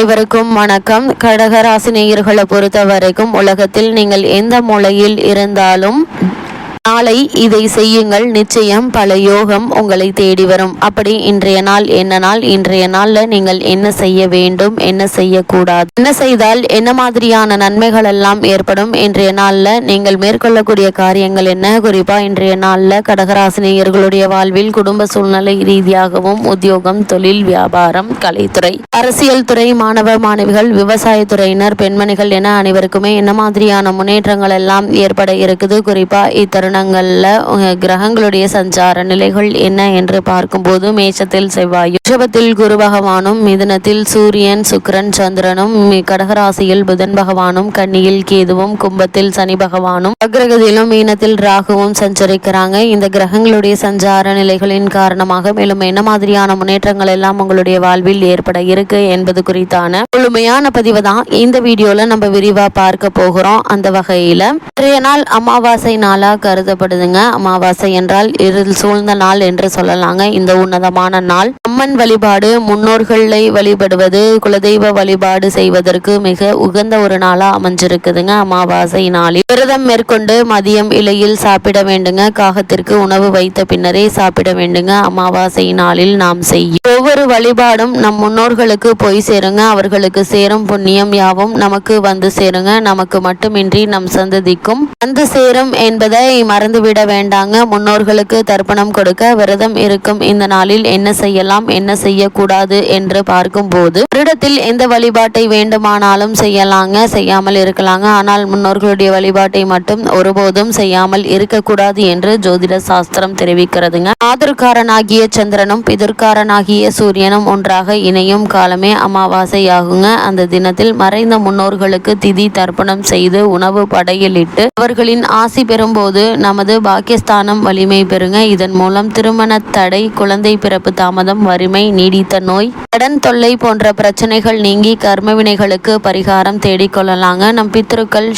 அனைவருக்கும் வணக்கம். கடகராசி நேயர்களை பொறுத்த வரைக்கும் உலகத்தில் நீங்கள் எந்த மூலையில் இருந்தாலும் நாளை இதை செய்யுங்கள், நிச்சயம் பல யோகம் உங்களை தேடி வரும். அப்படி இன்றைய நாள் என்ன நாள்? இன்றைய நாள்ல நீங்கள் என்ன செய்ய வேண்டும், என்ன செய்யக்கூடாது, என்ன செய்தால் என்ன மாதிரியான நன்மைகள் எல்லாம் ஏற்படும், இன்றைய நாள்ல நீங்கள் மேற்கொள்ளக்கூடிய காரியங்கள் என்ன? குறிப்பா இன்றைய நாள்ல கடகராசினியர்களுடைய வாழ்வில் குடும்ப சூழ்நிலை ரீதியாகவும் உத்தியோகம், தொழில், வியாபாரம், கலைத்துறை, அரசியல் துறை, மாணவ மாணவிகள், விவசாயத்துறையினர், பெண்மணிகள் என அனைவருக்குமே என்ன மாதிரியான முன்னேற்றங்கள் எல்லாம் ஏற்பட இருக்குது? குறிப்பா இத்தருண கிரகங்களுடைய சஞ்சார நிலைகள் என்ன என்று பார்க்கும்போது மேஷத்தில் செவ்வாயும், ரிஷபத்தில் குரு பகவானும், மிதுனத்தில் சூரியன், சுக்கிரன், சந்திரனும், கடகராசியில் புதன் பகவானும், கன்னியில் கேதுவும், கும்பத்தில் சனி பகவானும், அக்ரகதியிலும் மீனத்தில் ராகுவும் சஞ்சரிக்கிறாங்க. இந்த கிரகங்களுடைய சஞ்சார நிலைகளின் காரணமாக மேலும் என்ன மாதிரியான முன்னேற்றங்கள் எல்லாம் உங்களுடைய வாழ்வில் ஏற்பட இருக்கு என்பது குறித்தான முழுமையான பதிவு தான் இந்த வீடியோல நம்ம விரிவா பார்க்க போகிறோம். அந்த வகையில இன்றைய நாள் அமாவாசை நாளா கருதப்படுதுங்க. அமாவாசை என்றால் இருள் சூழ்ந்த நாள் என்று சொல்லலாங்க. இந்த உன்னதமான நாள் அம்மன் வழிபாடு, முன்னோர்களை வழிபடுவது, குலதெய்வ வழிபாடு செய்வதற்கு மிக உகந்த ஒரு நாளா அமைஞ்சிருக்குதுங்க. அமாவாசை நாளில் விரதம் மேற்கொண்டு மதியம் இலையில் சாப்பிட வேண்டுங்க. காகத்திற்கு உணவு வைத்த பின்னரே சாப்பிட வேண்டுங்க. அமாவாசை நாளில் நாம் செய்யும் ஒவ்வொரு வழிபாடும் நம் முன்னோர்களுக்கு போய் சேருங்க. அவர்களுக்கு சேரும் புண்ணியம் யாவும் நமக்கு வந்து சேருங்க. நமக்கு மட்டுமின்றி நம் சந்ததிக்கும் வந்து சேரும் என்பதை மறந்துவிட வேண்டாங்க. முன்னோர்களுக்கு தர்ப்பணம் கொடுக்க விரதம் இருக்கும் இந்த நாளில் என்ன செய்யலாம், என்ன செய்யக்கூடாது என்று பார்க்கும் போது வருடத்தில் எந்த வழிபாட்டை வேண்டுமானாலும் செய்யலாங்க, செய்யாமல் இருக்கலாங்க. ஆனால் முன்னோர்களுடைய வழிபாட்டை மட்டும் ஒருபோதும் செய்யாமல் இருக்கக்கூடாது என்று ஜோதிட சாஸ்திரம் தெரிவிக்கிறதுங்க. ஆதர்காரனாகிய சந்திரனும் பிதுர்காரனாகிய சூரியனும் ஒன்றாக இணையும் காலமே அமாவாசை ஆகுங்க. அந்த தினத்தில் மறைந்த முன்னோர்களுக்கு திதி தர்ப்பணம் செய்து உணவு படையிலிட்டு அவர்களின் ஆசி பெறும்போது நமது பாக்கியஸ்தானம் வலிமை பெறுங்க. இதன் மூலம் திருமண தடை, குழந்தை பிறப்பு தாமதம், வறுமை, நீடித்த நோய், கடன் தொல்லை போன்ற பிரச்சனைகள் நீங்கி கர்ம வினைகளுக்கு பரிகாரம் தேடிக்கொள்ளலாங்க. நம் பித்ருக்கள்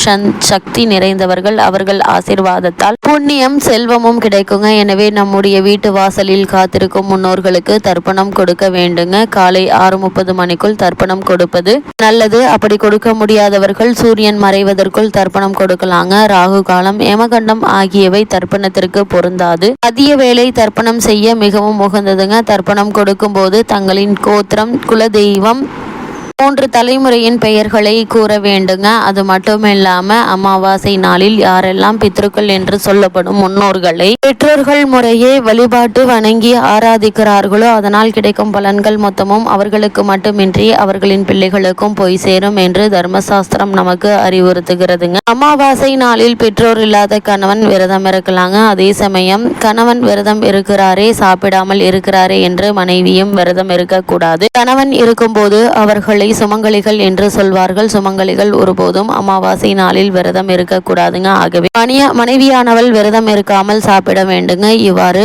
சக்தி நிறைந்தவர்கள். அவர்கள் ஆசீர்வாதத்தால் புண்ணியம் செல்வமும் கிடைக்குங்க. எனவே நம்முடைய வீட்டு வாசலில் காத்திருக்கும் முன்னோர்களுக்கு தர்ப்பணம் கொடுக்க வேண்டுங்க. காலை 6:30 மணிக்குள் தர்ப்பணம் கொடுப்பது நல்லது. அப்படி கொடுக்க முடியாதவர்கள் சூரியன் மறைவதற்குள் தர்ப்பணம் கொடுக்கலாங்க. ராகு காலம், ஏமகண்டம் ஆகியவை தர்ப்பணத்திற்கு பொருந்தாது. மதிய வேளை தர்ப்பணம் செய்ய மிகவும் உகந்ததுங்க. தர்ப்பணம் கொடுக்கும் போது தங்களின் கோத்திரம், குலதெய்வம், 3 தலைமுறையின் பெயர்களை கூற வேண்டுங்க. அது மட்டும் இல்லாம அமாவாசை நாளில் யாரெல்லாம் பித்ருக்கள் என்று சொல்லப்படும் முன்னோர்களை பெற்றோர்கள் முறையே வழிபாட்டு வணங்கி ஆராதிக்கிறார்களோ அதனால் கிடைக்கும் பலன்கள் மொத்தமும் அவர்களுக்கு மட்டுமின்றி அவர்களின் பிள்ளைகளுக்கும் போய் சேரும் என்று தர்மசாஸ்திரம் நமக்கு அறிவுறுத்துகிறதுங்க. அமாவாசை நாளில் பெற்றோர் இல்லாத கணவன் விரதம் இருக்கலாங்க. அதே சமயம் கணவன் விரதம் இருக்கிறாரே, சாப்பிடாமல் இருக்கிறாரே என்று மனைவியும் விரதம் இருக்கக்கூடாது. கணவன் இருக்கும்போது அவர்களை சுமங்கலிகள் என்று சொல்வார்கள். சுமங்கலிகள் ஒருபோதும் அமாவாசை நாளில் விரதம் இருக்கக்கூடாதுங்க. ஆகவே மனைவியானவள் விரதம் இருக்காமல் சாப்பிட வேண்டுங்க. இவ்வாறு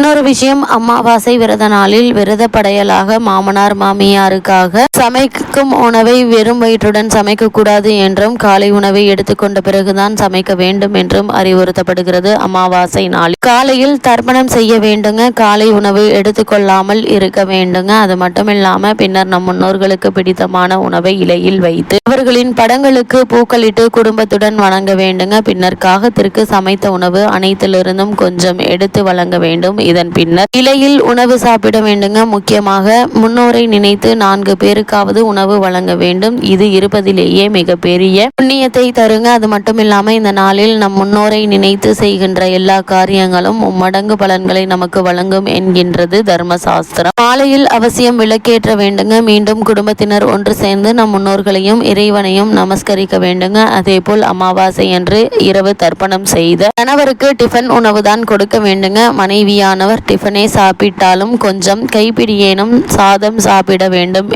இன்னொரு விஷயம், அமாவாசை விரத நாளில் விரத படையலாக மாமனார் மாமியாருக்காக சமைக்கும் உணவை வெறும் வயிற்றுடன் சமைக்க கூடாது என்றும் காலை உணவை எடுத்துக்கொண்ட பிறகுதான் சமைக்க வேண்டும் என்றும் அறிவுறுத்தப்படுகிறது. அமாவாசை நாளில் காலையில் தர்ப்பணம் செய்ய வேண்டுங்க. காலை உணவு எடுத்துக்கொள்ளாமல் இருக்க வேண்டுங்க. அது மட்டும் இல்லாம பின்னர் நம் முன்னோர்களுக்கு பிடித்தமான உணவை இலையில் வைத்து அவர்களின் படங்களுக்கு பூக்களிட்டு குடும்பத்துடன் வணங்க வேண்டுங்க. பின்னர் காகத்திற்கு சமைத்த உணவு அனைத்திலிருந்தும் கொஞ்சம் எடுத்து வழங்க வேண்டும். இதன் பின்னர் இலையில் உணவு சாப்பிட வேண்டுங்க. முக்கியமாக முன்னோரை நினைத்து 4 பேருக்காவது உணவு வழங்க வேண்டும். இது இருப்பதிலேயே மிக பெரிய புண்ணியத்தை தருங்க. அது மட்டும் இல்லாம இந்த நாளில் நம் முன்னோரை நினைத்து செய்கின்ற எல்லா காரியங்களும் மும்மடங்கு பலன்களை நமக்கு வழங்கும் என்கின்றது தர்மசாஸ்திரம். மாலையில் அவசியம் விளக்கேற்ற வேண்டுங்க. மீண்டும் குடும்பத்தினர் ஒன்று சேர்ந்து நம் முன்னோர்களையும் இறைவனையும் நமஸ்கரிக்க வேண்டுங்க. அதே போல் அமாவாசை அன்று இரவு தர்ப்பணம் செய்த கணவருக்கு டிஃபன் உணவு தான் கொடுக்க வேண்டுங்க. மனைவியான டிஃபனை சாப்பிட்டாலும் கொஞ்சம் கைப்பிடியேனும் சாதம் சாப்பிட வேண்டும்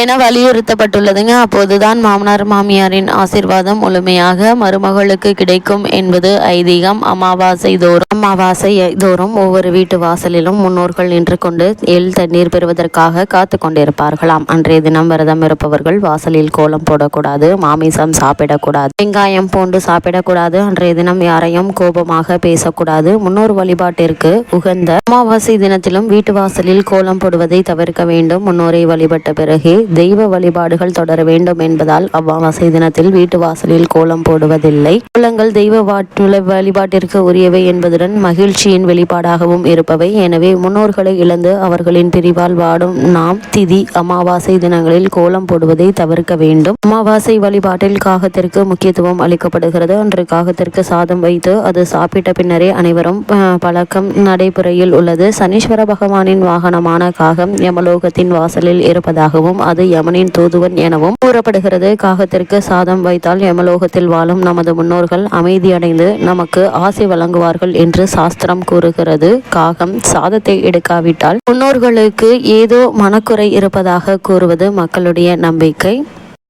என வலியுறுத்தப்பட்டுள்ளதுங்க. அப்போதுதான் மாமனார் மாமியாரின் ஆசீர்வாதம் முழுமையாக மருமகளுக்கு கிடைக்கும் என்பது ஐதீகம். அமாவாசை தோறும் ஒவ்வொரு வீட்டு வாசலிலும் முன்னோர்கள் நின்று கொண்டு எள் தண்ணீர் பெறுவதற்காக காத்து கொண்டிருப்பார்களாம். அன்றைய தினம் விரதம் இருப்பவர்கள் வாசலில் கோலம் போடக்கூடாது, மாமிசம் சாப்பிடக்கூடாது, வெங்காயம் பூண்டு சாப்பிடக்கூடாது. அன்றைய தினம் யாரையும் கோபமாக பேசக்கூடாது. முன்னோர் வழிபாட்டிற்கு உகந்த அமாவாசை தினத்திலும் வீட்டு வாசலில் கோலம் போடுவதை தவிர்க்க வேண்டும். முன்னோரை வழிபட்ட பிறகு தெய்வ வழிபாடுகள் தொடர வேண்டும் என்பதால் அமாவாசை தினத்தில் வீட்டு வாசலில் கோலம் போடுவதில்லை. கோலங்கள் தெய்வ வழிபாட்டிற்கு உரியவை என்பதுடன் மகிழ்ச்சியின் வெளிப்பாடாகவும் இருப்பவை. எனவே முன்னோர்களை இழந்து அவர்களின் பிரிவால் வாடும் நாம் திதி அமாவாசை தினங்களில் கோலம் போடுவதை தவிர்க்க வேண்டும். அமாவாசை வழிபாட்டில் காகத்திற்கு முக்கியத்துவம் அளிக்கப்படுகிறது. அன்று காகத்திற்கு சாதம் வைத்து அது சாப்பிட்ட பின்னரே அனைவரும் பழக்கம் நடைமுறையில் உள்ளது. சனீஸ்வர பகவானின் வாகனமான காகம் யமலோகத்தின் வாசலில் இருப்பதாகவும் அது யமனின் தூதுவன் எனவும் கூறப்படுகிறது. காகத்திற்கு சாதம் வைத்தால் யமலோகத்தில் வாழும் நமது முன்னோர்கள் அமைதியடைந்து நமக்கு ஆசை வழங்குவார்கள் என்று சாஸ்திரம் கூறுகிறது. காகம் சாதத்தை எடுக்காவிட்டால் முன்னோர்களுக்கு ஏதோ மனக்குறை இருப்பதாக கூறுவது மக்களுடைய நம்பிக்கை.